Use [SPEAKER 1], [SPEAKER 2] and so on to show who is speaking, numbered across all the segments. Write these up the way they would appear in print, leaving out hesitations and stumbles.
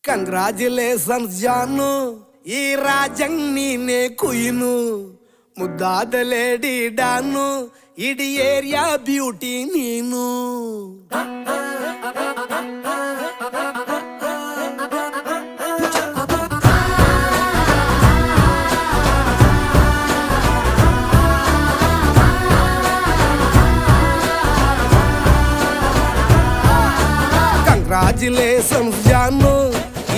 [SPEAKER 1] Congratulations ಜಾನು, ಈ ರಾಜಂಗ್ ನೀನೆ ಕುಯ್ನು, ಮುದ್ದಾದ ಲೇಡಿ ಡಾನು, ಇಡೀ ಏರಿಯಾ ಬ್ಯೂಟಿ ನೀನು. ಕಂಗ್ರಾಚುಲೇಷನ್ಸ್ ಜಾನು,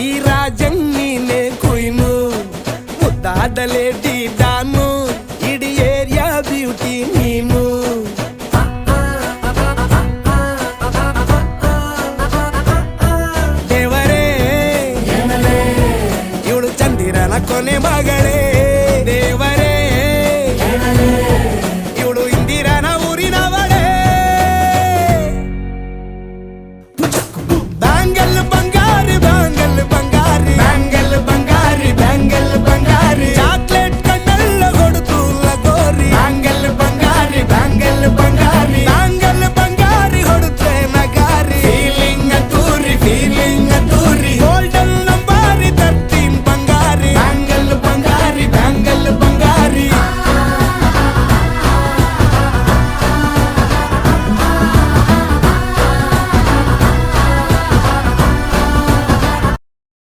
[SPEAKER 1] ಈ ರಾಜಂಗ್ ನೀನೆ ಕುಯ್ನು, ಮುದ್ದಾದ ಲೇಡಿ ಡಾನು, ಇಡೀ ಏರಿಯಾ ಬ್ಯೂಟಿ ನೀನು. ದೇವರೇ ಇವಳು ಚಂದಿರನ ಕೊನೆ ಮಗಳೇ.